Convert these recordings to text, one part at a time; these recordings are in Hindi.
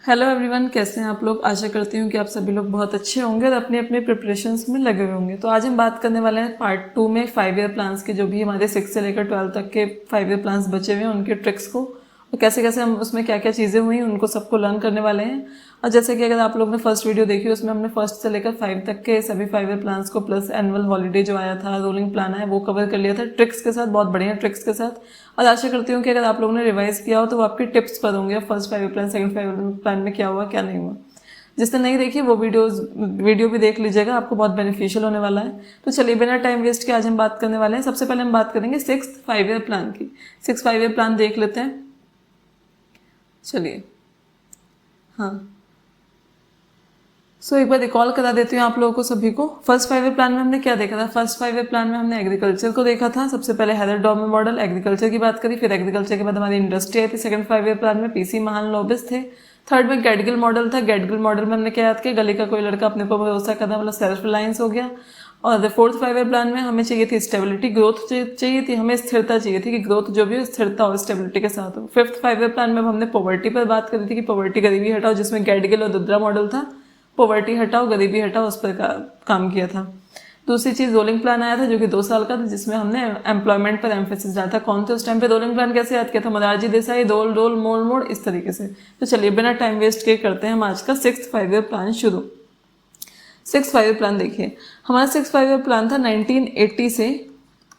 हेलो एवरीवन, कैसे हैं आप लोग। आशा करती हूँ कि आप सभी लोग बहुत अच्छे होंगे और अपने अपने प्रिपरेशंस में लगे हुए होंगे। तो आज हम बात करने वाले हैं पार्ट 2 में 5 ईयर प्लान्स के, जो भी हमारे 6 से लेकर 12 तक के 5 ईयर प्लान्स बचे हुए हैं, उनके ट्रिक्स को और कैसे कैसे हम उसमें क्या क्या चीज़ें हुई उनको सबको लर्न करने वाले हैं। और जैसे कि अगर आप लोग ने फर्स्ट वीडियो देखी, उसमें हमने फर्स्ट से लेकर 5 तक के सभी 5 ईयर प्लान्स को प्लस एनुअल हॉलीडे जो आया था, रोलिंग प्लान है, वो कवर कर लिया था ट्रिक्स के साथ, बहुत बढ़िया ट्रिक्स के साथ। और आशा करती हूँ कि अगर आप लोगों ने रिवाइज किया हो तो वो आपके टिप्स पर होंगे, first 5 year plan, second 5 year plan में क्या हुआ क्या नहीं हुआ। जिसने नहीं देखी वो वीडियो भी देख लीजिएगा, आपको बहुत बेनिफिशियल होने वाला है। तो चलिए बिना टाइम वेस्ट के आज हम बात करने वाले हैं। सबसे पहले हम बात करेंगे 6th 5 ईयर प्लान की। 6th 5 ईयर प्लान देख लेते हैं। चलिए हाँ, एक बार रिकॉल करा देती हूँ आप लोगों को सभी को। फर्स्ट 5 ईयर प्लान में हमने क्या देखा था। फर्स्ट 5 ईयर प्लान में हमने एग्रीकल्चर को देखा था। सबसे पहले हेदर डॉर्मर मॉडल, एग्रीकल्चर की बात करी, फिर एग्रीकल्चर के बाद हमारी इंडस्ट्री आई थी। सेकंड 5 ईयर प्लान में पीसी महान लोबिस थे। थर्ड में गैडगिल मॉडल था। गैडगिल मॉडल में हमने क्या याद किया, गली का कोई लड़का अपने पर भरोसा करना, मतलब सेल्फ रिलायंस हो गया। और फोर्थ 5 ईयर प्लान में हमें चाहिए थी स्टेबिलिटी, ग्रोथ चाहिए थी, हमें स्थिरता चाहिए थी कि ग्रोथ जो भी हो स्थिरता हो, स्टेबिलिटी के साथ हो। फिफ्थ 5 ईयर प्लान में हमने पॉवर्टी पर बात करी थी कि पॉवर्टी गरीबी हटाओ, जिसमें गैडगिल और दुद्रा मॉडल था। पॉवर्टी हटाओ गरीबी हटाओ, उस पर काम किया था। दूसरी चीज रोलिंग प्लान आया था जो कि 2 साल का था, जिसमें हमने एम्प्लॉयमेंट पर एम्फेसिस डाला था। कौन थे उस टाइम पे रोलिंग प्लान, कैसे याद किया था, मोरारजी देसाई, दोल डोल मोड़ मोड़, इस तरीके से। तो चलिए बिना टाइम वेस्ट किए करते हैं हम आज का 6th 5 ईयर प्लान शुरू। 6th 5 ईयर प्लान देखिए, हमारा 6th 5 ईयर प्लान था 1980 से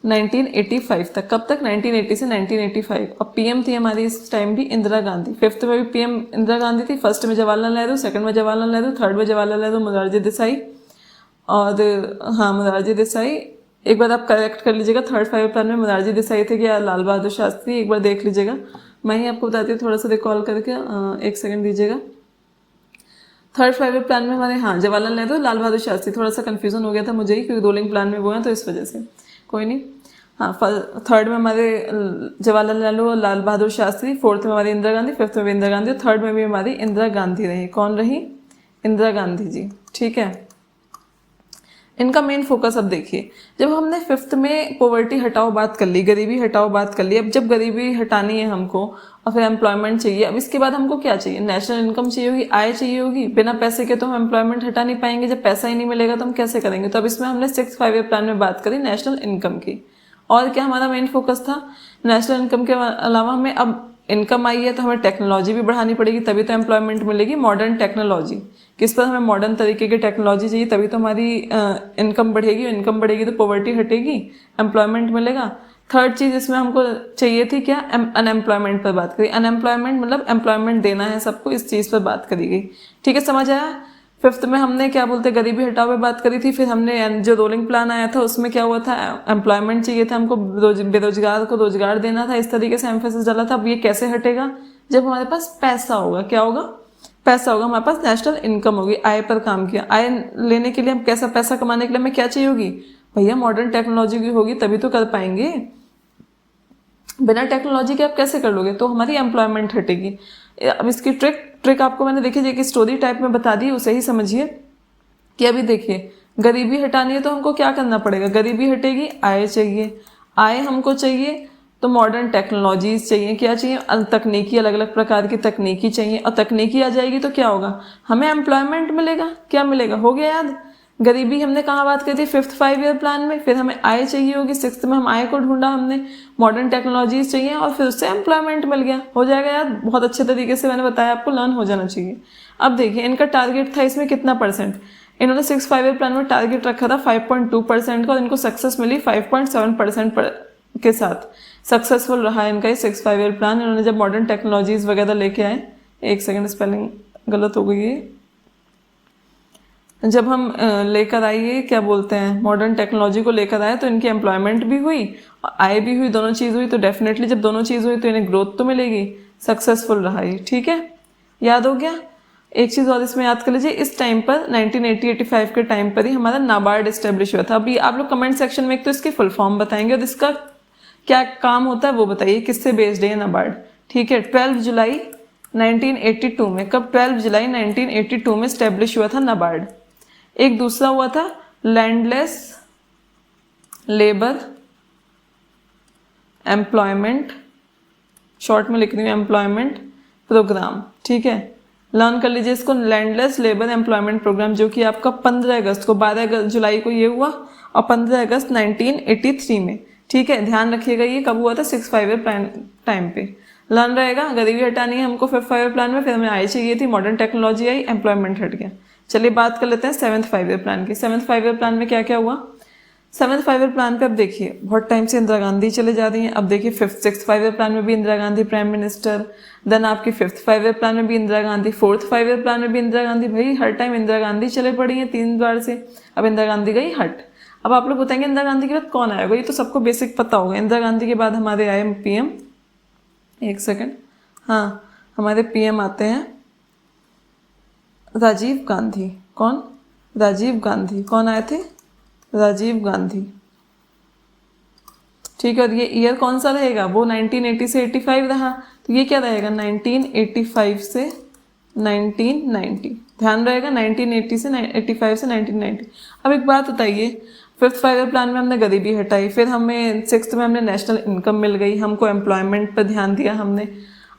1985 तक। कब तक, 1980 से 1985। और पीएम थी हमारी इस टाइम भी इंदिरा गांधी। फिफ्थ में भी पीएम इंदिरा गांधी थी, फर्स्ट में जवाहरलाल नेहरू, सेकंड में जवाहरलाल नेहरू, थर्ड में जवाहरलाल नेहरू, मोरारजी देसाई। और हाँ, मोरारजी देसाई। एक बार आप करेक्ट कर लीजिएगा, थर्ड 5 ईयर प्लान में मोरारजी देसाई थे क्या लाल बहादुर शास्त्री, एक बार देख लीजिएगा। मैं ही आपको बताती हूँ, थोड़ा सा रिकॉल करके, एक सेकंड दीजिएगा। थर्ड 5 ईयर प्लान में हमारे हाँ जवाहरलाल नेहरू, लाल बहादुर शास्त्री। थोड़ा सा कंफ्यूजन हो गया था मुझे ही, क्योंकि रोलिंग प्लान में वो है तो इस वजह से। कोई नहीं। हाँ, थर्ड में हमारे जवाहरलाल नेहरू और लाल बहादुर शास्त्री, फोर्थ में हमारी इंदिरा गांधी, फिफ्थ में भी इंदिरा गांधी, और थर्ड में भी हमारी इंदिरा गांधी रही। कौन रही, इंदिरा गांधी जी। ठीक है, इनका मेन फोकस अब देखिए, जब हमने फिफ्थ में पॉवर्टी हटाओ बात कर ली, गरीबी हटाओ बात कर ली, अब जब गरीबी हटानी है हमको और फिर एम्प्लॉयमेंट चाहिए, अब इसके बाद हमको क्या चाहिए, नेशनल इनकम चाहिए होगी, आय चाहिए होगी। बिना पैसे के तो हम एम्प्लॉयमेंट हटा नहीं पाएंगे, जब पैसा ही नहीं मिलेगा तो हम कैसे करेंगे। तो अब इसमें हमने 6th 5 ईयर प्लान में बात करी नेशनल इनकम की। और क्या हमारा मेन फोकस था, नेशनल इनकम के अलावा हमें अब इनकम आई है तो हमें टेक्नोलॉजी भी बढ़ानी पड़ेगी, तभी तो एम्प्लॉयमेंट मिलेगी। मॉडर्न टेक्नोलॉजी, किस पर हमें मॉडर्न तरीके की टेक्नोलॉजी चाहिए, तभी तो हमारी इनकम बढ़ेगी। इनकम बढ़ेगी तो पॉवर्टी हटेगी, एम्प्लॉयमेंट मिलेगा। थर्ड चीज इसमें हमको चाहिए थी क्या, अनएम्प्लॉयमेंट पर बात करी। अनएम्प्लॉयमेंट मतलब एम्प्लॉयमेंट देना है सबको, इस चीज पर बात करी गई। ठीक है, समझ आया। फिफ्थ में हमने क्या बोलते गरीबी हटाओ पे बात करी थी। फिर हमने जो रोलिंग प्लान आया था उसमें क्या हुआ था, एम्प्लॉयमेंट चाहिए था हमको, बेरोजगार को रोजगार देना था, इस तरीके से एम्फेसिस डाला था। अब ये कैसे हटेगा, जब हमारे पास पैसा होगा। क्या होगा, पैसा होगा, हमारे पास नेशनल इनकम होगी। आय पर काम किया, आय लेने के लिए हम कैसा, पैसा कमाने के लिए हमें क्या चाहिए होगी, भैया मॉडर्न टेक्नोलॉजी की होगी, तभी तो कर पाएंगे। बिना टेक्नोलॉजी के आप कैसे कर लोगे, तो हमारी एम्प्लॉयमेंट हटेगी। अब इसकी ट्रिक आपको मैंने देखिए एक स्टोरी टाइप में बता दी, उसे ही समझिए कि अभी देखिए गरीबी हटानी है तो हमको क्या करना पड़ेगा, गरीबी हटेगी, आय चाहिए, आय हमको चाहिए तो मॉडर्न टेक्नोलॉजीज चाहिए। क्या चाहिए, तकनीकी, अलग अलग प्रकार की तकनीकी चाहिए। और तकनीकी आ जाएगी तो क्या होगा, हमें एम्प्लॉयमेंट मिलेगा। क्या मिलेगा, हो गया याद। गरीबी हमने कहाँ बात करी थी, फिफ्थ 5 ईयर प्लान में। फिर हमें आय चाहिए होगी, सिक्स्थ में हम आय को ढूंढा हमने, मॉडर्न टेक्नोलॉजीज चाहिए, और फिर उससे एम्प्लॉयमेंट मिल गया। हो जाएगा यार, बहुत अच्छे तरीके से मैंने बताया, आपको लर्न हो जाना चाहिए। अब देखिए इनका टारगेट था इसमें कितना परसेंट, इन्होंने 6th 5 ईयर प्लान में टारगेट रखा था 5.2% का, और इनको सक्सेस मिली 5.7% के साथ। सक्सेसफुल रहा इनका ये 6th 5 ईयर प्लान। इन्होंने जब मॉडर्न टेक्नोलॉजीज वगैरह लेके आए, एक सेकंड स्पेलिंग गलत हो गई है, जब हम लेकर आइए क्या बोलते हैं, मॉडर्न टेक्नोलॉजी को लेकर आए तो इनकी एम्प्लॉयमेंट भी हुई और आय भी हुई, दोनों चीज़ हुई। तो डेफिनेटली जब दोनों चीज़ हुई तो इन्हें ग्रोथ तो मिलेगी, सक्सेसफुल रहा ये। ठीक है, याद हो गया। एक चीज़ और इसमें याद कर लीजिए, इस टाइम पर 1980-85 के टाइम पर ही हमारा नाबार्ड एस्टेब्लिश हुआ था। अभी आप लोग कमेंट सेक्शन में एक तो इसकी फुल फॉर्म बताएंगे और इसका क्या काम होता है वो बताइए, किससे बेस्ड है नाबार्ड। ठीक है, 12 जुलाई 1982 में, कब, 12 जुलाई 1982 में स्टेब्लिश हुआ था नाबार्ड। एक दूसरा हुआ था लैंडलेस लेबर एम्प्लॉयमेंट, शॉर्ट में लिख रही हूँ एम्प्लॉयमेंट प्रोग्राम। ठीक है, लर्न कर लीजिए इसको, लैंडलेस लेबर एम्प्लॉयमेंट प्रोग्राम, जो कि आपका 15 अगस्त को, 12 जुलाई को ये हुआ और 15 अगस्त 1983 में। ठीक है, ध्यान रखिएगा ये कब हुआ था, 6 5 ईयर प्लान टाइम पे। लर्न रहेगा, गरीबी हटानी है हमको 5 5 ईयर प्लान में, फिर हमें आई चाहिए थी, मॉडर्न टेक्नोलॉजी आई, एम्प्लॉयमेंट हट गया। चलिए बात कर लेते हैं 7th 5 ईयर प्लान की। 7th 5 ईयर प्लान में क्या क्या हुआ। 7th 5 ईयर प्लान पे अब देखिए बहुत टाइम से इंदिरा गांधी चले जा रही हैं। अब देखिए 5th 6th 5 ईयर प्लान में भी Indira Gandhi prime minister, then आपकी 5th 5 ईयर प्लान में भी Indira Gandhi, 4th 5 year plan में भी इंदिरा गांधी। भाई हर टाइम इंदिरा गांधी चले पड़ी हैं 3 बार से, अब इंदिरा गांधी गई हट। अब आप लोग बताएंगे इंदिरा गांधी के बाद कौन आएगा, ये तो सबको बेसिक पता होगा। इंदिरा गांधी के बाद हमारे आए पीएम, एक सेकेंड, हाँ हमारे पीएम आते हैं राजीव गांधी। कौन, राजीव गांधी। कौन आए थे, राजीव गांधी। ठीक है, और ये ईयर कौन सा रहेगा, वो 1980 से 85 रहा, तो ये क्या रहेगा 1985 से 1990। ध्यान रहेगा 1980 से 85 से 1990। अब एक बात बताइए, 5th 5 ईयर प्लान में हमने गरीबी हटाई, फिर हमें 6th में हमने नेशनल इनकम मिल गई, हमको एम्प्लॉयमेंट पर ध्यान दिया हमने।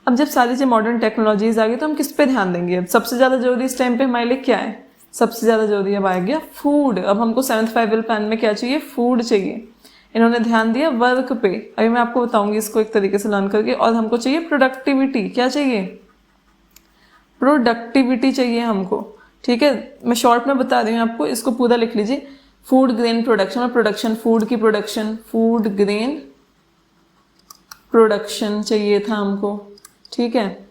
अब जब सारी जो मॉडर्न टेक्नोलॉजीज आ गई तो हम किस पे ध्यान देंगे। अब सबसे ज़्यादा जरूरी इस टाइम पे हमारे लिए क्या है, सबसे ज़्यादा जरूरी अब आ गया फूड। अब हमको 7th 5 ईयर प्लान में क्या चाहिए, फूड चाहिए। इन्होंने ध्यान दिया वर्क पे, अभी मैं आपको बताऊंगी इसको एक तरीके से लर्न करके। और हमको चाहिए प्रोडक्टिविटी, क्या चाहिए, प्रोडक्टिविटी चाहिए हमको। ठीक है, मैं शॉर्ट में बता रही हूँ आपको, इसको पूरा लिख लीजिए। फूड ग्रेन प्रोडक्शन, और प्रोडक्शन फूड की प्रोडक्शन, फूड ग्रेन प्रोडक्शन चाहिए था हमको। ठीक है,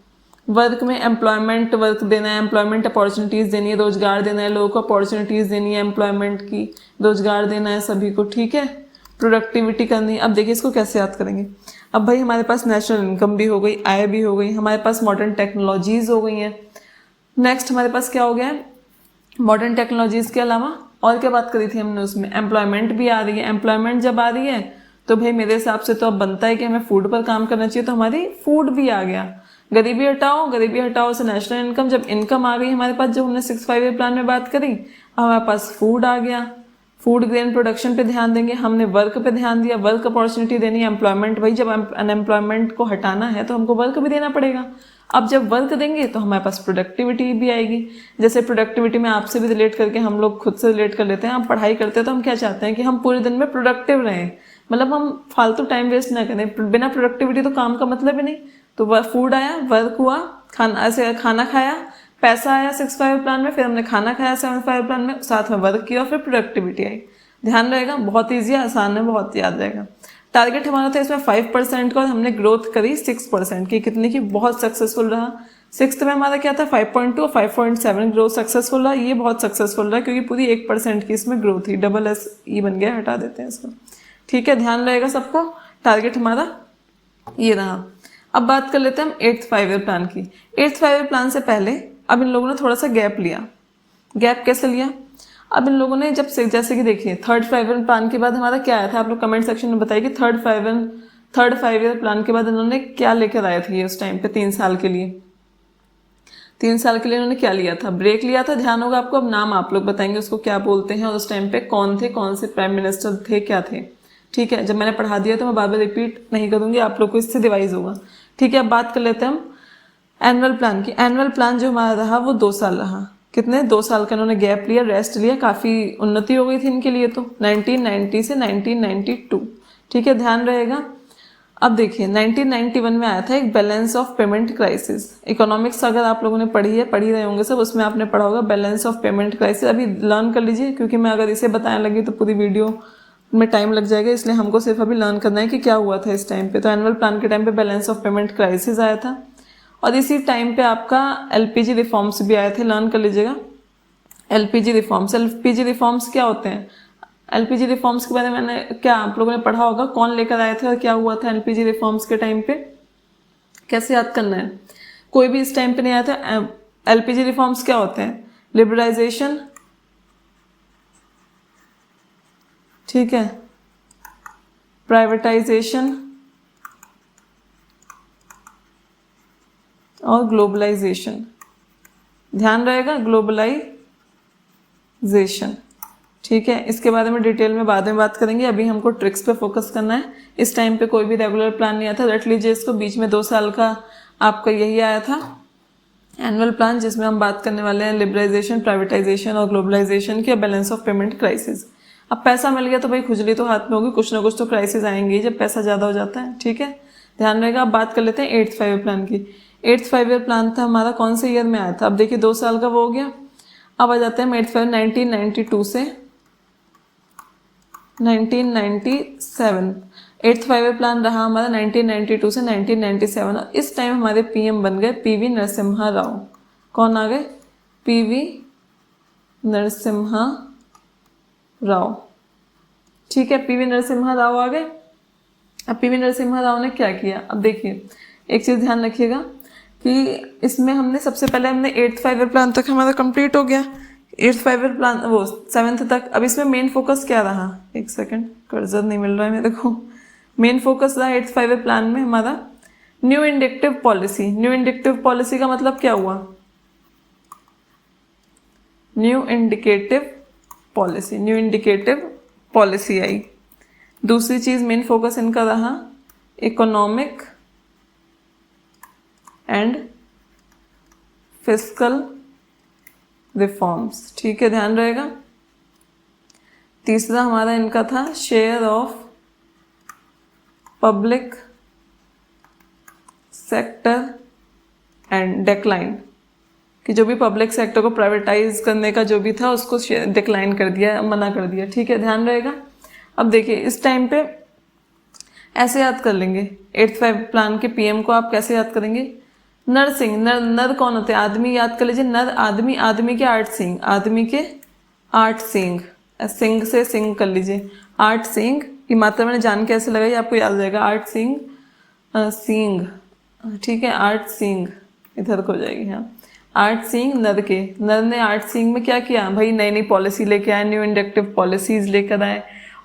वर्क में एम्प्लॉयमेंट, वर्क देना है, एम्प्लॉयमेंट अपॉर्चुनिटीज़ देनी है, रोजगार देना है, लोगों को अपॉर्चुनिटीज़ देनी है, एम्प्लॉयमेंट की, रोजगार देना है सभी को। ठीक है, प्रोडक्टिविटी करनी है। अब देखिए इसको कैसे याद करेंगे। अब भाई हमारे पास नेशनल इनकम भी हो गई, आय भी हो गई, हमारे पास मॉडर्न टेक्नोलॉजीज हो गई हैं। नेक्स्ट हमारे पास क्या हो गया है, मॉडर्न टेक्नोलॉजीज के अलावा और क्या बात करी थी हमने उसमें, एम्प्लॉयमेंट भी आ रही है। एम्प्लॉयमेंट जब आ रही है तो भाई मेरे हिसाब से तो अब बनता है कि हमें फूड पर काम करना चाहिए, तो हमारी फूड भी आ गया। गरीबी हटाओ, गरीबी हटाओ से नेशनल इनकम, जब इनकम आ गई हमारे पास, जो हमने 6 5 ईयर प्लान में बात करी, अब हमारे पास फूड आ गया। फूड ग्रेन प्रोडक्शन पे ध्यान देंगे, हमने वर्क पे ध्यान दिया, वर्क अपॉर्चुनिटी देनी है, एम्प्लॉयमेंट। भाई जब अनएम्प्लॉयमेंट को हटाना है तो हमको वर्क भी देना पड़ेगा। अब जब वर्क देंगे तो हमारे पास प्रोडक्टिविटी भी आएगी। जैसे प्रोडक्टिविटी में आपसे भी रिलेट करके हम लोग खुद से रिलेट कर लेते हैं। हम पढ़ाई करते हैं तो हम क्या चाहते हैं कि हम पूरे दिन में प्रोडक्टिव रहें, मतलब हम फालतू टाइम वेस्ट ना करें। बिना प्रोडक्टिविटी तो काम का मतलब ही नहीं। तो फूड आया, वर्क हुआ, खाना, ऐसे खाना खाया, पैसा आया 6 5 ईयर प्लान में, फिर हमने खाना खाया 7 5 ईयर प्लान में, साथ में वर्क किया, फिर प्रोडक्टिविटी आई। ध्यान रहेगा, बहुत ईजी है, आसान है, बहुत याद रहेगा। टारगेट हमारा था इसमें 5% का, और हमने ग्रोथ करी 6% की, कितने की, बहुत सक्सेसफुल रहा। 6th में हमारा क्या था 5.2 और 5.7 ग्रोथ सक्सेसफुल रहा। ये बहुत सक्सेसफुल रहा क्योंकि पूरी 1% की इसमें ग्रोथ थी, SSE बन गया, हटा देते हैं इसको। ठीक है, ध्यान रहेगा सबको, टारगेट हमारा ये रहा। अब बात कर लेते हैं हम 8th 5 ईयर प्लान की। 8th 5 ईयर प्लान से पहले अब इन लोगों ने थोड़ा सा गैप लिया। गैप कैसे लिया, अब इन लोगों ने जब से, जैसे कि देखिए 3rd 5 ईयर प्लान के बाद हमारा क्या आया था, आप लोग कमेंट सेक्शन में बताइए कि 3rd 5 ईयर प्लान के बाद इन्होंने क्या लेकर आए थे। ये उस टाइम पे 3 साल के लिए, 3 साल के लिए इन्होंने क्या लिया था, ब्रेक लिया था। ध्यान होगा आपको, अब नाम आप लोग बताएंगे उसको क्या बोलते हैं, और उस टाइम पे कौन थे, कौन से प्राइम मिनिस्टर थे, क्या थे। ठीक है, जब मैंने पढ़ा दिया तो मैं बार बार रिपीट नहीं करूंगी, आप लोग को इससे डिवाइस होगा। ठीक है, अब बात कर लेते हैं हम एनुअल प्लान की। एनुअल प्लान जो हमारा रहा वो 2 साल रहा। कितने, 2 साल का इन्होंने गैप लिया, रेस्ट लिया, काफ़ी उन्नति हो गई थी इनके लिए तो, 1990 से 1992। ठीक है, ध्यान रहेगा। अब देखिए 1991 में आया था एक balance of payment crisis. Economics अगर आप लोगों ने पढ़ी है, पढ़ी रहे होंगे सब, उसमें आपने पढ़ा होगा बैलेंस ऑफ पेमेंट क्राइसिस। अभी लर्न कर लीजिए, क्योंकि मैं अगर इसे बताने लगी तो पूरी वीडियो में टाइम लग जाएगा, इसलिए हमको सिर्फ अभी लर्न करना है कि क्या हुआ था इस टाइम पे। तो एनुअल प्लान के टाइम पे बैलेंस ऑफ पेमेंट क्राइसिस आया था, और इसी टाइम पे आपका LPG रिफॉर्म्स भी आए थे, लर्न कर लीजिएगा। LPG रिफॉर्म्स क्या होते हैं, LPG रिफॉर्म्स के बारे में मैंने क्या आप लोगों ने पढ़ा होगा, कौन लेकर आए थे और क्या हुआ था LPG रिफॉर्म्स के टाइम पे, कैसे याद करना है। कोई भी इस टाइम पे नहीं आया था। LPG रिफॉर्म्स क्या होते हैं, लिबरलाइजेशन, ठीक है, प्राइवेटाइजेशन और ग्लोबलाइजेशन। ध्यान रहेगा, ग्लोबलाइजेशन। ठीक है, इसके बारे में डिटेल में बाद में बात करेंगे, अभी हमको ट्रिक्स पे फोकस करना है। इस टाइम पे कोई भी रेगुलर प्लान नहीं आया था, रट लीजिए इसको। बीच में 2 साल का आपका यही आया था एनुअल प्लान जिसमें हम बात करने वाले हैं लिबरलाइजेशन, प्राइवेटाइजेशन और ग्लोबलाइजेशन की, बैलेंस ऑफ पेमेंट क्राइसिस। अब पैसा मिल गया तो भाई खुजली तो हाथ में होगी, कुछ ना कुछ तो क्राइसिस आएंगे ही जब पैसा ज़्यादा हो जाता है, ठीक है, ध्यान रहेगा। अब बात कर लेते हैं 8th 5 ईयर प्लान की। 8th 5 ईयर प्लान था हमारा कौन से ईयर में आया था? अब देखिए 2 साल का वो हो गया। अब आ जाते हैं 8th 5 1992 से 1997। 8th 5 ईयर प्लान रहा हमारा 1992 से 1997 और इस टाइम हमारे पीएम बन गए पीवी नरसिम्हा राव। कौन आ गए? पीवी नरसिम्हा राव, ठीक है, पीवी नरसिम्हा राव आ गए। अब पीवी नरसिम्हा राव ने क्या किया? अब देखिए एक चीज़ ध्यान रखिएगा कि इसमें हमने सबसे पहले 8th 5 ईयर प्लान तक हमारा कंप्लीट हो गया, 8th 5 ईयर प्लान वो 7th तक। अब इसमें मेन फोकस क्या रहा? एक सेकंड, कर्सर नहीं मिल रहा है मेरे को। मेन फोकस रहा 8th 5 ईयर प्लान में हमारा new indicative policy. New indicative policy का मतलब क्या हुआ? New indicative policy, new indicative policy आई। दूसरी चीज मेन फोकस इनका रहा इकोनॉमिक एंड फिस्कल रिफॉर्म्स, ठीक है, ध्यान रहेगा। तीसरा हमारा इनका था share of public sector and decline, कि जो भी पब्लिक सेक्टर को प्राइवेटाइज करने का जो भी था उसको डिक्लाइन कर दिया, मना कर दिया, ठीक है, ध्यान रहेगा। अब देखिए इस टाइम पे ऐसे याद कर लेंगे 8th 5 प्लान के पीएम को। आप कैसे याद करेंगे? नर सिंह। नर कौन होते हैं? आदमी याद कर लीजिए। नर आदमी, आदमी के 8 सिंह, आदमी के 8 सिंह, सिंह से सिंह कर लीजिए, 8 सिंह की मात्रा मैंने जान के ऐसे लगाई, आपको याद रहेगा 8 सिंह, सिंह, ठीक है, 8 सिंह इधर को हो जाएगी, हाँ, 8 सिंह नर के। नर ने 8 सिंह में क्या किया भाई? नई नई पॉलिसी लेके आए, न्यू इंडक्टिव पॉलिसीज लेकर आए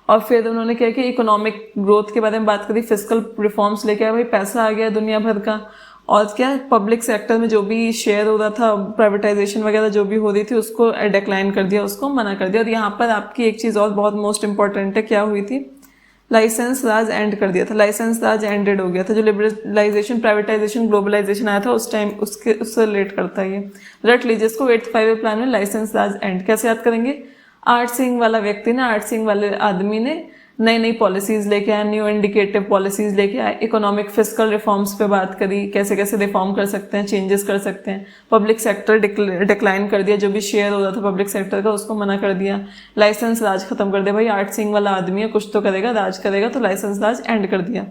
और फिर उन्होंने क्या किया? इकोनॉमिक ग्रोथ के बारे में बात करी, फिस्कल रिफॉर्म्स लेके आए, भाई पैसा आ गया दुनिया भर का, और क्या पब्लिक सेक्टर में जो भी शेयर हो रहा था, प्राइवेटाइजेशन वगैरह जो भी हो रही थी उसको डिक्लाइन कर दिया, उसको मना कर दिया। और यहाँ पर आपकी एक चीज़ और बहुत मोस्ट इंपॉर्टेंट है, क्या हुई थी? लाइसेंस राज एंड कर दिया था, लाइसेंस राज एंडेड हो गया था। जो लिबरलाइजेशन, प्राइवेटाइजेशन, ग्लोबलाइजेशन आया था उस टाइम उससे रिलेट करता है ये, रट लीजिए इसको। 8th 5 ईयर प्लान में लाइसेंस राज एंड कैसे याद करेंगे? 8 सिंह वाला व्यक्ति ने, 8 सिंह वाले आदमी ने नई नई पॉलिसीज लेके आए, न्यू इंडिकेटिव पॉलिसीज लेके आए, इकोनॉमिक फिस्कल रिफॉर्म्स पे बात करी, कैसे कैसे रिफॉर्म कर सकते हैं, चेंजेस कर सकते हैं, पब्लिक सेक्टर डिक्लाइन कर दिया, जो भी शेयर हो रहा था पब्लिक सेक्टर का उसको मना कर दिया, लाइसेंस राज खत्म कर दिया, भाई 8 सिंह वाला आदमी है, कुछ तो करेगा, राज करेगा, तो लाइसेंस राज एंड कर दिया,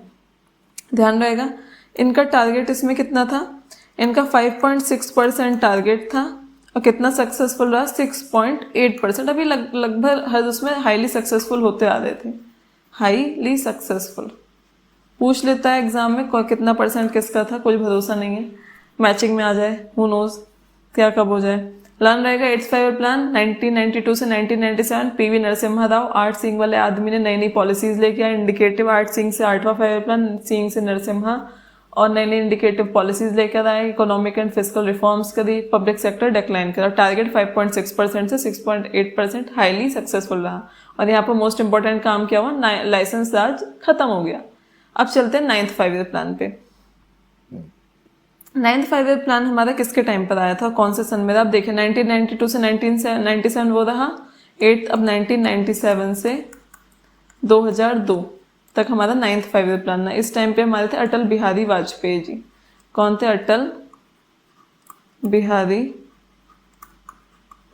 ध्यान रहेगा। इनका टारगेट इसमें कितना था? इनका 5.6% टारगेट था और कितना सक्सेसफुल रहा? 6.8%। अभी लगभग हर उसमें हाईली सक्सेसफुल होते आ रहे थे, हाईली सक्सेसफुल। पूछ लेता है एग्जाम में कितना परसेंट किसका था, कुछ भरोसा नहीं है, मैचिंग में आ जाए, हु नोज क्या कब हो जाए। प्लान रहेगा 8th 5 ईयर प्लान 1992 से 1997। पीवी नरसिम्हा राव 8 सिंह वाले आदमी ने नई नई पॉलिसीज लेके आए, इंडिकेटिव 8 सिंह से 8वां 5 ईयर प्लान, सिंह से नरसिम्हा, और नई नई इंडिकेटिव पॉलिसीज लेकर आए, इकोनॉमिक एंड फिस्कल रिफॉर्म्स करी, पब्लिक सेक्टर डिक्लाइन करा। टारगेट 5.6% से 6.8%, हाईली सक्सेसफुल रहा। और यहाँ पर मोस्ट इंपॉर्टेंट काम क्या हुआ? लाइसेंस राज खत्म हो गया। अब चलते हैं 9th 5 ईयर प्लान पे। 9th 5 ईयर प्लान हमारा किसके टाइम पर आया था, कौन से सन में? आप देखिए 1992 से 1997 वो रहा 8, अब 1997 से 2002 तक हमारा 9th 5 ईयर प्लान था। इस टाइम पे हमारे थे अटल बिहारी वाजपेयी जी। कौन थे? अटल बिहारी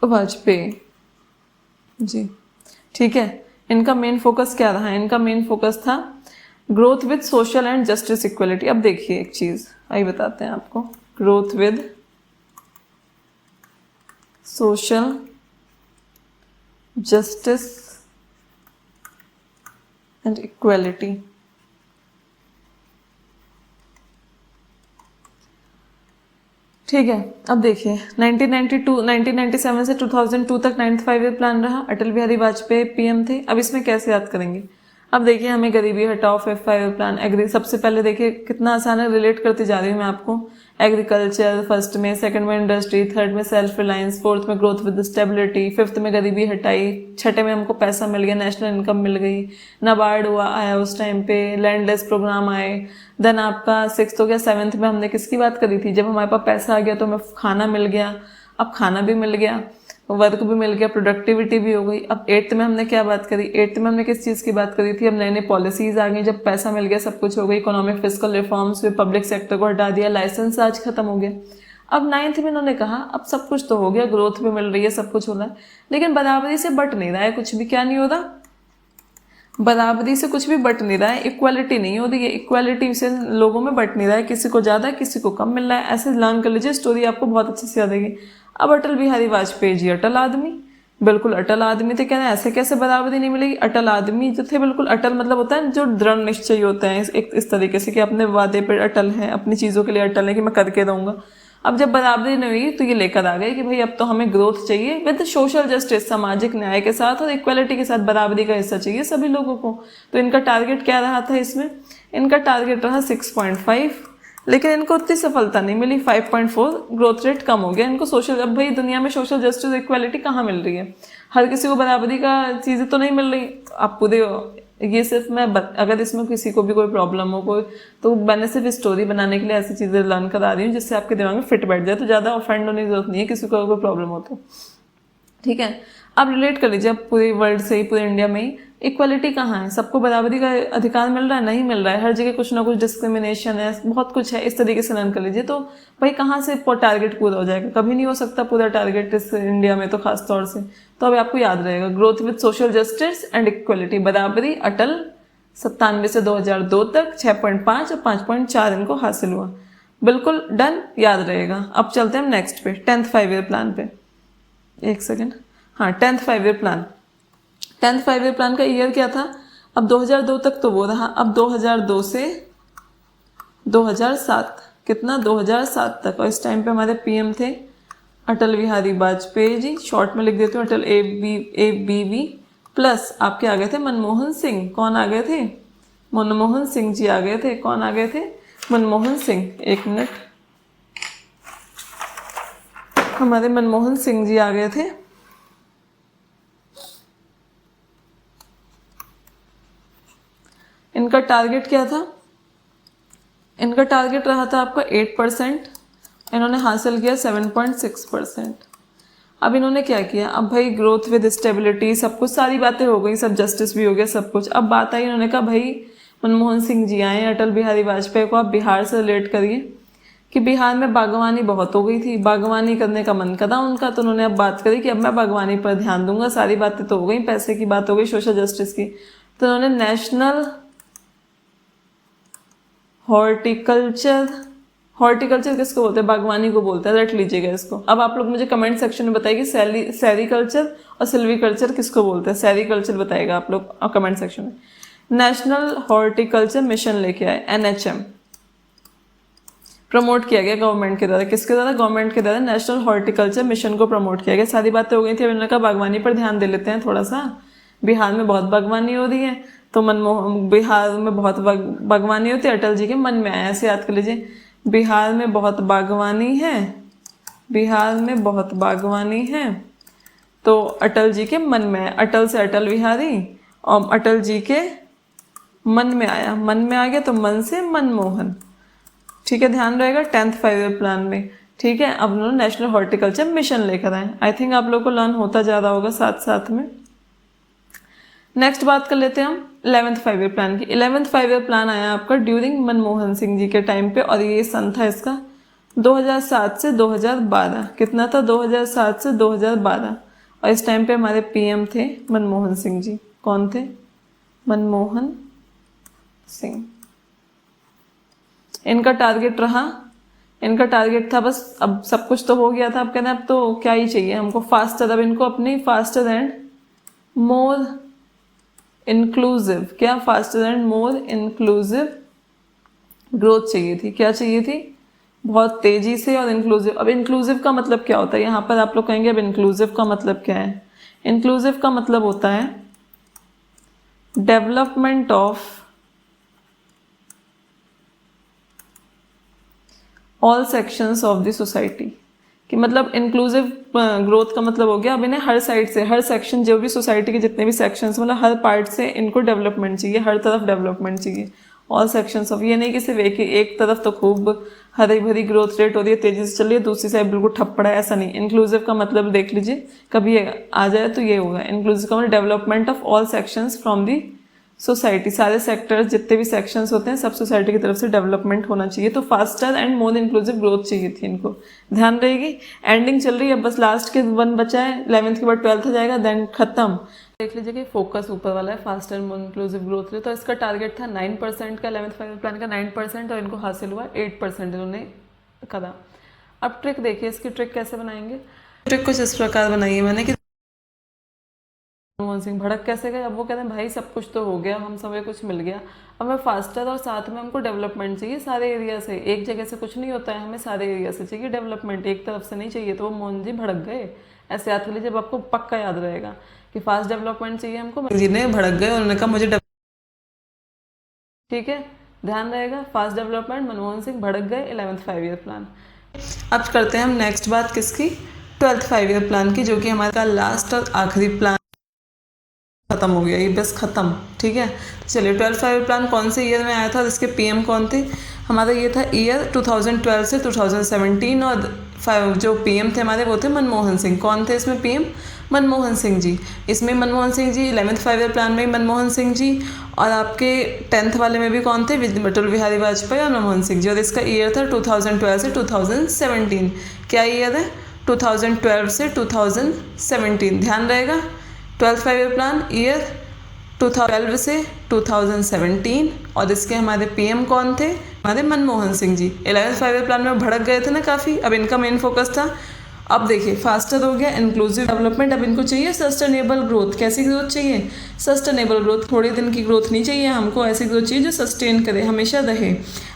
वाजपेयी जी, ठीक है। इनका मेन फोकस क्या रहा? इनका मेन फोकस था growth with social and justice equality. अब देखिए एक चीज आई बताते हैं आपको, growth with social justice and equality. ठीक है, अब देखिए 1997 से 2002 तक 9th 5 ईयर प्लान रहा, अटल बिहारी वाजपेयी पीएम थे। अब इसमें कैसे याद करेंगे? अब देखिए हमें गरीबी हटाओ 5th 5 ईयर प्लान, एग्री। सबसे पहले देखिए कितना आसान है, रिलेट करते जा रही हूँ मैं आपको। एग्रीकल्चर फर्स्ट में, सेकंड में इंडस्ट्री, थर्ड में सेल्फ रिलायंस, फोर्थ में ग्रोथ विद स्टेबिलिटी, फिफ्थ में गरीबी हटाई, छठे में हमको पैसा मिल गया, नेशनल इनकम मिल गई, नाबार्ड हुआ आया उस टाइम पे, लैंडलेस प्रोग्राम आए। देन आपका सिक्स्थ हो गया। सेवन्थ में हमने किसकी बात करी थी, जब हमारे पास पैसा आ गया तो हमें खाना मिल गया, अब खाना भी मिल गया, वर्क भी मिल गया, प्रोडक्टिविटी भी हो गई। अब एट्थ में हमने क्या बात करी, एट्थ में हमने किस चीज़ की बात करी थी, अब नए नए पॉलिसीज आ गई, जब पैसा मिल गया सब कुछ हो गई, इकोनॉमिक फिस्कल रिफॉर्म्स में पब्लिक सेक्टर को हटा दिया, लाइसेंस आज खत्म हो गया। अब नाइन्थ में इन्होंने कहा अब सब कुछ तो हो गया, ग्रोथ भी मिल रही है, सब कुछ हो रहा है, लेकिन बराबरी से बट नहीं रहा है कुछ भी। क्या नहीं हो रहा, बराबरी से कुछ भी बट नहीं रहा है, इक्वालिटी नहीं हो रही है, इक्वालिटी से लोगों में बट नहीं रहा है, किसी को ज़्यादा किसी को कम मिल रहा है। ऐसे लर्न कर लीजिए, स्टोरी आपको बहुत अच्छे से याद आएगी। अब अटल बिहारी वाजपेयी जी अटल आदमी, बिल्कुल अटल आदमी थे। कह रहे हैं ऐसे कैसे बराबरी नहीं मिलेगी, अटल आदमी जो थे बिल्कुल अटल, मतलब होता है जो दृढ़ निश्चय होते हैं एक इस तरीके से कि अपने वादे पर अटल हैं, अपनी चीज़ों के लिए अटल है कि मैं करके रहूँगा। अब जब बराबरी नहीं हुई तो ये लेकर आ गए कि भाई अब तो हमें ग्रोथ चाहिए विद सोशल जस्टिस, सामाजिक न्याय के साथ और इक्वालिटी के साथ, बराबरी का हिस्सा चाहिए सभी लोगों को। तो इनका टारगेट क्या रहा था इसमें, इनका टारगेट रहा 6.5, लेकिन इनको उतनी सफलता नहीं मिली, 5.4, ग्रोथ रेट कम हो गया इनको। सोशल, अब भाई दुनिया में सोशल जस्टिस इक्वालिटी कहाँ मिल रही है, हर किसी को बराबरी का चीज़ें तो नहीं मिल रही। आप पूरे ये सिर्फ मैं अगर इसमें किसी को भी कोई प्रॉब्लम हो कोई, तो मैंने सिर्फ स्टोरी बनाने के लिए ऐसी चीज़ें लर्न करा रही हूँ जिससे आपके दिमाग में फिट बैठ जाए, तो ज़्यादा ऑफेंड होने की जरूरत नहीं है किसी को कोई प्रॉब्लम हो तो, ठीक है। आप रिलेट कर लीजिए, अब पूरे वर्ल्ड से ही, पूरे इंडिया में ही इक्वालिटी कहाँ है, सबको बराबरी का अधिकार मिल रहा है, नहीं मिल रहा है, हर जगह कुछ ना कुछ डिस्क्रिमिनेशन है, बहुत कुछ है। इस तरीके से लर्न कर लीजिए, तो भाई कहाँ से टारगेट पूरा हो जाएगा, कभी नहीं हो सकता पूरा टारगेट इस इंडिया में तो खास तौर से। तो अब आपको याद रहेगा, growth with social justice and equality, बराबरी अटल 97 से 2002 तक 6.5 और 5.4 इनको हासिल हुआ, बिल्कुल डन, याद रहेगा। अब चलते हैं हम नेक्स्ट पे, 10th 5 ईयर प्लान पे। एक सेकेंड, हाँ 10th 5 year plan, 10th 5 year plan का ईयर क्या था, अब 2002 तक तो वो रहा, अब 2002 से 2007, कितना 2007 तक, और इस टाइम पे हमारे पीएम थे अटल बिहारी वाजपेयी जी, शॉर्ट में लिख देते हो अटल ABV, प्लस आपके आ गए थे मनमोहन सिंह। कौन आ गए थे, मनमोहन सिंह जी आ गए थे। कौन आ गए थे, मनमोहन सिंह। एक मिनट, हमारे मनमोहन सिंह जी आ गए थे। इनका टारगेट क्या था, इनका टारगेट रहा था आपका 8%, इन्होंने हासिल किया 7.6%। अब इन्होंने क्या किया, अब भाई ग्रोथ विद स्टेबिलिटी सब कुछ, सारी बातें हो गई, सब जस्टिस भी हो गया सब कुछ। अब बात आई, इन्होंने कहा भाई मनमोहन सिंह जी आए, अटल बिहारी वाजपेयी को आप बिहार से रिलेट करिए कि बिहार में बागवानी बहुत हो गई थी, बागवानी करने का मन करा उनका, तो उन्होंने अब बात करी कि अब मैं बागवानी पर ध्यान दूंगा। सारी बातें तो हो गई, पैसे की बात हो गई, सोशल जस्टिस की, तो उन्होंने नेशनल हॉर्टिकल्चर, हॉर्टिकल्चर किसको बोलते हैं, बागवानी को बोलते हैं, रट लीजिएगा इसको। अब आप लोग मुझे कमेंट सेक्शन में बताइए सेरिकल्चर और सिल्वीकल्चर किसको बोलते हैं, सेरिकल्चर बताएगा आप लोग कमेंट सेक्शन में। नेशनल हॉर्टिकल्चर मिशन लेके आए, NHM प्रमोट किया गया गवर्नमेंट के द्वारा, किसके द्वारा, गवर्नमेंट के द्वारा नेशनल हॉर्टिकल्चर मिशन को प्रमोट किया गया। सारी बातें हो गई थी, अब इन्होंने कहा बागवानी पर ध्यान दे लेते हैं थोड़ा सा, बिहार में बहुत बागवानी हो रही है, तो मनमोहन, बिहार में बहुत बागवानी होती है, अटल जी के मन में आया, ऐसे याद कर लीजिए, बिहार में बहुत बागवानी है, बिहार में बहुत बागवानी है, तो अटल जी के मन में आया, अटल से अटल बिहारी, और अटल जी के मन में आया, मन में आ गया तो मन से मनमोहन, ठीक है, ध्यान रहेगा 10th 5 ईयर प्लान में, ठीक है। अब उन्होंने नेशनल हॉर्टिकल्चर मिशन लेकर आए। आई थिंक आप लोगों को लर्न होता जा रहा होगा साथ साथ में। नेक्स्ट बात कर लेते हैं हम 11th 5 ईयर प्लान की। 11th 5 ईयर प्लान आया आपका ड्यूरिंग मनमोहन सिंह जी के टाइम पे, और ये सन था इसका 2007 से 2012। कितना था, 2007 से 2012, और इस टाइम पे हमारे पीएम थे मनमोहन सिंह जी। कौन थे, मनमोहन सिंह। इनका टारगेट रहा, इनका टारगेट था बस, अब सब कुछ तो हो गया था, अब कहना अब तो क्या ही चाहिए हमको, फास्टर, अब इनको अपनी फास्टर एंड मोर इंक्लूसिव, क्या, faster and more inclusive growth चाहिए थी। क्या चाहिए थी, बहुत तेजी से और इंक्लूसिव। अब इंक्लूसिव का मतलब क्या होता है, यहाँ पर आप लोग कहेंगे अब इंक्लूसिव का मतलब क्या है। इंक्लूसिव का मतलब होता है development of all sections of the society, कि मतलब इंक्लूसिव ग्रोथ का मतलब हो गया अब इन्हें हर साइड से, हर सेक्शन, जो भी सोसाइटी के जितने भी सेक्शंस, मतलब हर पार्ट से इनको डेवलपमेंट चाहिए, हर तरफ डेवलपमेंट चाहिए। ऑल सेक्शंस ऑफ, ये नहीं कि सिर्फ एक तरफ तो खूब हरी भरी ग्रोथ रेट हो रही है, तेजी से चल रही है, दूसरी साइड बिल्कुल ठप पड़ा है, ऐसा नहीं। इंक्लूसिव का मतलब देख लीजिए, कभी आ जाए तो ये होगा इंक्लूसिव का मतलब development of all sections from the society, सारे सेक्टर्स जितने भी सेक्शंस होते हैं सब सोसाइटी की तरफ से डेवलपमेंट होना चाहिए। तो faster and more inclusive growth चाहिए थी इनको, ध्यान रहेगी। एंडिंग चल रही है, बस लास्ट के 1 बचा है, 11th के बाद 12th जाएगा, देन खत्म। देख लीजिए कि फोकस ऊपर वाला है, फास्टर मोर इंक्लूसिव ग्रोथ रहे, तो इसका टारगेट था 9% का, 11th फाइनल प्लान का 9%, और इनको हासिल हुआ 8% इन्होंने करा। अब ट्रिक देखिए, इसकी ट्रिक कैसे बनाएंगे। ट्रिक कुछ इस प्रकार बनाई है मैंने कि मनमोहन सिंह भड़क कैसे गए। अब वो कहते हैं भाई सब कुछ तो हो गया, हम समय कुछ मिल गया, अब हमें फास्टर और साथ में हमको डेवलपमेंट चाहिए सारे एरिया से, एक जगह से कुछ नहीं होता है, हमें सारे एरिया से चाहिए डेवलपमेंट, एक तरफ से नहीं चाहिए। तो वो मोहन जी भड़क गए, ऐसे याद कर लीजिए, जब आपको पक्का याद रहेगा कि फास्ट डेवलपमेंट चाहिए हमको, जी ने भड़क गए, उन्होंने कहा मुझे ठीक है, ध्यान रहेगा, फास्ट डेवलपमेंट, मनमोहन सिंह भड़क गए, 11th 5 ईयर प्लान। अब करते हैं हम नेक्स्ट बात किसकी, 12th 5 ईयर प्लान की, जो कि हमारा लास्ट और आखिरी प्लान खत्म हो गया, ये बस खत्म, ठीक है। चलिए 12th 5 ईयर प्लान कौन से ईयर में आया था और इसके पीएम कौन थे। हमारा ये था ईयर 2012 से 2017, और जो पीएम थे हमारे वो थे मनमोहन सिंह। कौन थे इसमें पीएम, मनमोहन सिंह जी। इसमें Manmohan Singh ji, 11th 5 year plan में मनमोहन सिंह जी, और आपके 10th वाले में भी कौन थे, अटल बिहारी वाजपेयी और मनमोहन सिंह जी। और इसका ईयर था 2012 से 2017। क्या ईयर है, 2012 से 2017, ध्यान रहेगा। 12th 5 ईयर प्लान ईयर 2012 से 2017, और इसके हमारे पीएम कौन थे, हमारे Manmohan Singh ji. 11th 5 year plan में भड़क गए थे ना काफ़ी, अब इनका मेन फोकस था। अब देखिए फास्टर हो गया, इंक्लूसिव डेवलपमेंट, अब इनको चाहिए सस्टेनेबल ग्रोथ। कैसी ग्रोथ चाहिए, सस्टेनेबल ग्रोथ, थोड़े दिन की ग्रोथ नहीं चाहिए हमको, ऐसी ग्रोथ चाहिए जो सस्टेन करे, हमेशा रहे।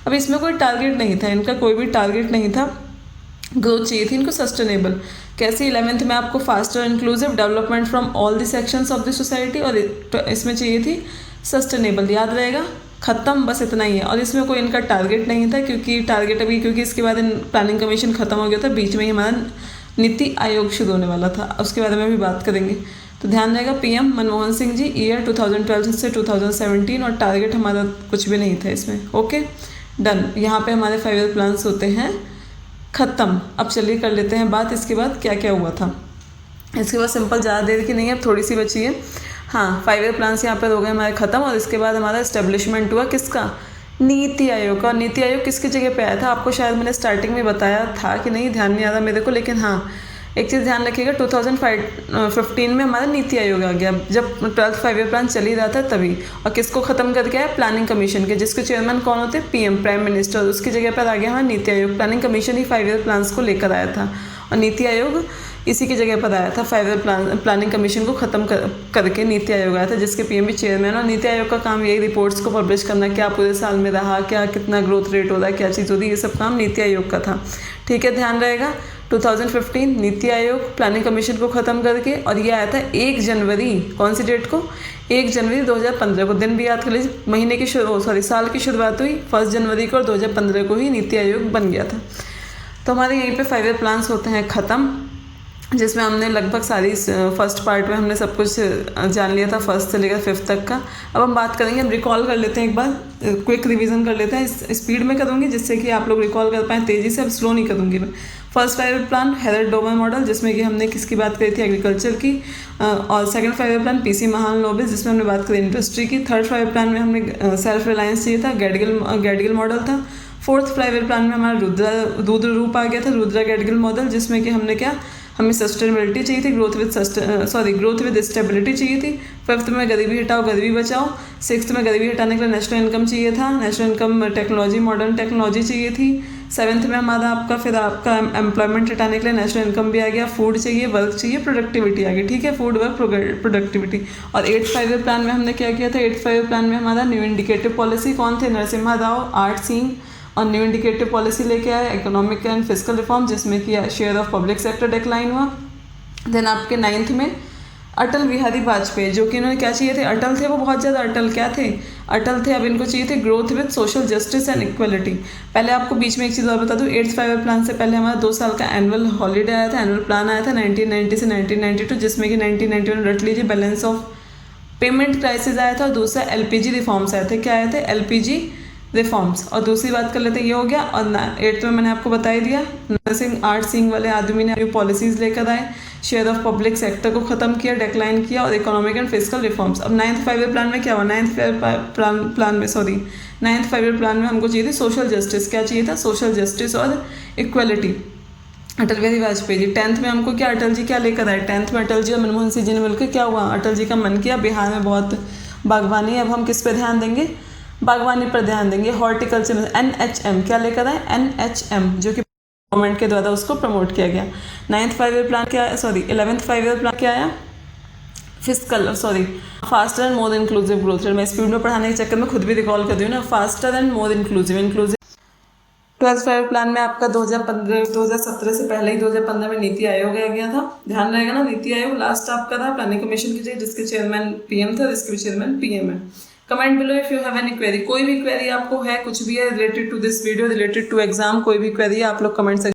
अब इसमें कोई टारगेट नहीं था, इनका कोई भी टारगेट नहीं था, ग्रोथ चाहिए थी इनको सस्टेनेबल। कैसे, 11th में आपको faster inclusive development from all the sections of the society, और इसमें चाहिए थी सस्टेनेबल, याद रहेगा, खत्म, बस इतना ही है। और इसमें कोई इनका टारगेट नहीं था, क्योंकि टारगेट अभी, क्योंकि इसके बाद प्लानिंग कमीशन खत्म हो गया था, बीच में ही हमारा नीति आयोग शुरू होने वाला था, उसके बारे में भी बात करेंगे। तो ध्यान रहेगा, पीएम मनमोहन सिंह जी, ईयर 2012 से 2017, और टारगेट हमारा कुछ भी नहीं था इसमें। ओके डन, यहाँ पे हमारे 5 ईयर प्लान्स होते हैं खत्म। अब चलिए कर लेते हैं बात इसके बाद क्या क्या हुआ था। इसके बाद सिंपल, ज़्यादा देर की नहीं है, अब थोड़ी सी बची है। हाँ, 5 ईयर प्लान्स यहाँ पर हो गए हमारे ख़त्म, और इसके बाद हमारा इस्टेब्लिशमेंट हुआ किसका, नीति आयोग का। नीति आयोग किसकी जगह पे आया था, आपको शायद मैंने स्टार्टिंग में बताया था कि नहीं, ध्यान नहीं आ रहा मेरे को, लेकिन हाँ एक चीज़ ध्यान रखिएगा, 2015 में हमारा नीति आयोग आ गया, जब 12th 5 ईयर प्लान चल ही रहा था तभी। और किसको ख़त्म करके आया, प्लानिंग कमीशन के, जिसके चेयरमैन कौन होते, पीएम, प्राइम मिनिस्टर, उसकी जगह पर आ गया हमारा नीति आयोग। प्लानिंग कमीशन ही 5 ईयर प्लान्स को लेकर आया था, और नीति आयोग इसी की जगह पर आया था। 5 ईयर प्लानिंग कमीशन को ख़त्म करके नीति आयोग आया था, जिसके पीएम भी चेयरमैन। और नीति आयोग का काम यही रिपोर्ट्स को पब्लिश करना, क्या पूरे साल में रहा, क्या कितना ग्रोथ रेट हो रहा है, क्या चीज़ हो रही है, ये सब काम नीति आयोग का था, ठीक है, ध्यान रहेगा। 2015 नीति आयोग प्लानिंग कमीशन को ख़त्म करके, और ये आया था 1 जनवरी, कौन सी डेट को, 1 जनवरी 2015 को। दिन भी याद कर लीजिए, महीने की साल की शुरुआत हुई 1 जनवरी को, और 2015 को ही नीति आयोग बन गया था। तो हमारे यहीं पे 5 ईयर प्लान्स होते हैं ख़त्म, जिसमें हमने लगभग सारी फर्स्ट पार्ट में हमने सब कुछ जान लिया था, 1st से लेकर 5th तक का। अब हम बात करेंगे, हम रिकॉल कर लेते हैं एक बार, क्विक रिवीजन कर लेते हैं, स्पीड में करूँगी जिससे कि आप लोग रिकॉल कर पाएँ तेज़ी से, अब स्लो नहीं करूँगी मैं। First 5 year plan Herald-Domar model, जिसमें कि हमने किसकी बात करी थी, एग्रीकल्चर की, और second 5 year plan PC Mahalanobis, जिसमें हमने बात करी इंडस्ट्री की। थर्ड 5 ईयर प्लान में हमने सेल्फ रिलायंस चाहिए था, गैडगिल मॉडल था। फोर्थ 5 ईयर प्लान में हमारा रुद्र रूप आ गया था, रुद्रा गैडगिल मॉडल, जिसमें कि हमने क्या, हमें सस्टेनेबिलिटी चाहिए थी, ग्रोथ विद स्टेबिलिटी चाहिए थी। 5th में गरीबी हटाओ गरीबी बचाओ। 6th में गरीबी हटाने के लिए नेशनल इनकम चाहिए था, national income technology, modern technology चाहिए थी। 7th में हमारा आपका एम्प्लॉयमेंट हटाने के लिए नेशनल इनकम भी आ गया, फूड चाहिए, वर्क चाहिए, प्रोडक्टिविटी आ गई, ठीक है, फूड वर्क प्रोडक्टिविटी। और 8th 5 ईयर प्लान में हमने क्या किया था, 8th 5 ईयर प्लान में हमारा न्यू इंडिकेटिव पॉलिसी कौन थे, नरसिम्हा राव, आर्ट सिंह, और न्यू इंडिकेटिव पॉलिसी लेके आए, इकोनॉमिक एंड फिजिकल रिफॉर्म, जिसमें कि share of public sector decline हुआ। देन आपके 9th में अटल बिहारी वाजपेयी, जो कि इन्होंने क्या चाहिए थे, अटल थे, वो बहुत ज़्यादा अटल क्या थे, अटल थे। अब इनको चाहिए थे growth with social justice and equality. पहले आपको बीच में एक चीज़ और बता दूँ, 8th 5 ईयर प्लान से पहले हमारा 2 साल का एनुअल हॉलीडे आया था, एनुअल प्लान आया था 1990 से 1992, जिसमें कि 1991 रट लीजिए बैलेंस ऑफ पेमेंट क्राइसिस आया था, और दूसरा एलपीजी रिफॉर्म्स आए थे। क्या आए थे, एलपीजी रिफॉर्म्स। और दूसरी बात कर लेते हैं, ये हो गया। और 8th में मैंने आपको बता ही दिया, नर्सिंग आर्ट सिंह वाले आदमी ने पॉलिसीज लेकर आए, शेयर ऑफ पब्लिक सेक्टर को खत्म किया, डिक्लाइन किया, और इकोनॉमिक एंड फिजिकल रिफॉर्म्स। अब 9th 5 ईयर प्लान में क्या हुआ, 9th 5 ईयर प्लान में हमको चाहिए थी सोशल जस्टिस। क्या चाहिए था, सोशल जस्टिस और इक्वलिटी। अटल बिहारी वाजपेयी जी। 10th में हमको क्या, अटल जी क्या लेकर आए, 10th में अटल जी और मनमोहन सिंह जी ने मिलकर क्या हुआ, अटल जी का मन किया बिहार में बहुत बागवानी, अब हम किस पे ध्यान देंगे, बागवानी पर ध्यान देंगे, हॉर्टिकल्चर में। एनएचएम क्या लेकर आए, एनएचएम, जो कि गवर्नमेंट के द्वारा उसको प्रमोट किया गया। 9th 5 ईयर प्लान क्या, 11th 5 ईयर प्लान क्या आया, faster and more inclusive growth rate. मैं स्पीड में पढ़ाने के चक्कर में खुद भी रिकॉल कर दी हूँ ना, faster and more inclusive. 12th 5 year plan में आपका 2017 से पहले ही 2015 में नीति आयोग आ गया था, ध्यान रहेगा ना, नीति आयोग लास्ट आपका था प्लानिंग कमीशन की जगह, जिसके चेयरमैन पीएम था, जिसके चेयरमैन पीएम है। Comment below if you have any query, कोई भी क्वेरी आपको है, कुछ भी है related to this video, related to exam, कोई भी क्वेरी आप लोग कमेंट